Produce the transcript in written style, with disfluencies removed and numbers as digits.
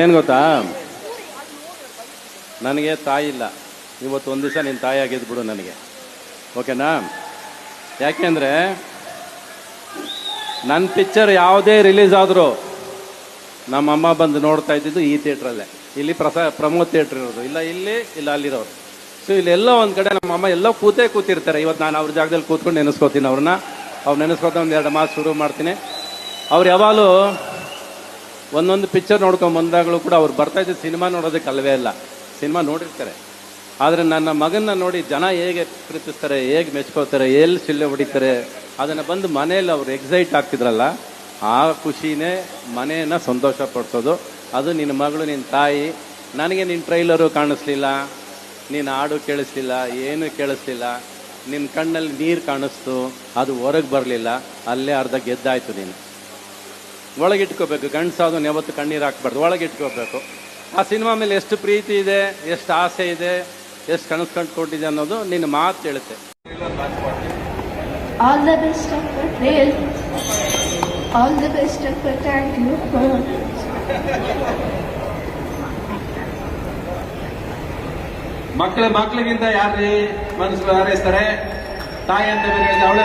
ಏನು ಗೊತ್ತಾ, ನನಗೆ ತಾಯಿ ಇಲ್ಲ. ಇವತ್ತು ಒಂದು ದಿವಸ ನಿನ್ನ ತಾಯಿ ಆಗಿದ್ದು ಬಿಡು ನನಗೆ, ಓಕೆನಾ? ಯಾಕೆಂದರೆ ನನ್ನ ಪಿಕ್ಚರ್ ಯಾವುದೇ ರಿಲೀಸ್ ಆದರೂ ನಮ್ಮಮ್ಮ ಬಂದು ನೋಡ್ತಾ ಇದ್ದಿದ್ದು ಈ ಥಿಯೇಟ್ರಲ್ಲೇ. ಇಲ್ಲಿ ಪ್ರಮೋದ್ ಥಿಯೇಟ್ರ್ ಇರೋದು, ಇಲ್ಲ ಇಲ್ಲಿ, ಇಲ್ಲ ಅಲ್ಲಿರೋರು. ಸೊ ಇಲ್ಲೆಲ್ಲೋ ಒಂದು ಕಡೆ ನಮ್ಮಮ್ಮ ಎಲ್ಲ ಕೂತಿರ್ತಾರೆ. ಇವತ್ತು ನಾನು ಅವ್ರ ಜಾಗದಲ್ಲಿ ಕೂತ್ಕೊಂಡು ನೆನೆಸ್ಕೋತೀನಿ ಅವ್ರನ್ನ. ಅವ್ರು ನೆನೆಸ್ಕೊತ ಒಂದೆರಡು ಮಾತು ಶುರು ಮಾಡ್ತೀನಿ. ಅವ್ರು ಯಾವಾಗಲೂ ಒಂದೊಂದು ಪಿಕ್ಚರ್ ನೋಡ್ಕೊಂಡು ಬಂದಾಗಲೂ ಕೂಡ ಅವ್ರು ಬರ್ತಾಯಿದ್ದು ಸಿನಿಮಾ ನೋಡೋದಕ್ಕೆ ಅಲ್ಲವೇ ಇಲ್ಲ, ಸಿನಿಮಾ ನೋಡಿರ್ತಾರೆ. ಆದರೆ ನನ್ನ ಮಗನ್ನ ನೋಡಿ ಜನ ಹೇಗೆ ಪ್ರೀತಿಸ್ತಾರೆ, ಹೇಗೆ ಮೆಚ್ಕೋತಾರೆ, ಎಲ್ಲಿ ಶಿಲ್ಲೆ ಹೊಡಿತಾರೆ, ಅದನ್ನು ಬಂದು ಮನೆಯಲ್ಲಿ ಅವ್ರು ಎಕ್ಸೈಟ್ ಆಗ್ತಿದ್ರಲ್ಲ, ಆ ಖುಷಿನೇ ಮನೆಯನ್ನು ಸಂತೋಷ ಪಡಿಸೋದು. ಅದು ನಿನ್ನ ಮಗಳು, ನಿನ್ನ ತಾಯಿ. ನನಗೆ ನಿನ್ನ ಟ್ರೈಲರು ಕಾಣಿಸ್ಲಿಲ್ಲ, ನೀನು ಹಾಡು ಕೇಳಿಸ್ಲಿಲ್ಲ, ಏನೂ ಕೇಳಿಸ್ಲಿಲ್ಲ, ನಿನ್ನ ಕಣ್ಣಲ್ಲಿ ನೀರು ಕಾಣಿಸ್ತು, ಅದು ಹೊರಗೆ ಬರಲಿಲ್ಲ. ಅಲ್ಲೇ ಅರ್ಧ ಗೆದ್ದಾಯ್ತು. ನೀನು ಒಳಗಿಟ್ಕೋಬೇಕು. ಗಂಡಸಾದನ್ನು ಯಾವತ್ತು ಕಣ್ಣೀರು ಹಾಕ್ಬಾರ್ದು, ಒಳಗಿಟ್ಕೋಬೇಕು. ಆ ಸಿನಿಮಾ ಮೇಲೆ ಎಷ್ಟು ಪ್ರೀತಿ ಇದೆ, ಎಷ್ಟು ಆಸೆ ಇದೆ, ಎಷ್ಟು ಕನಸು ಕಂಡುಕೊಂಡಿದೆ ಅನ್ನೋದು ನಿನ್ನ ಮಾತು ಹೇಳುತ್ತೆ. All the best of the trail. All the best of the thank you. ಮಕ್ಕಳಿಗಿಂತ ಯಾರ್ರಿ ಮನಸ್ಸು ಹಾರೈಸ್ತಾರೆ? ತಾಯಿ ಅಂತ ಬೇರೆ ಅವಳೆ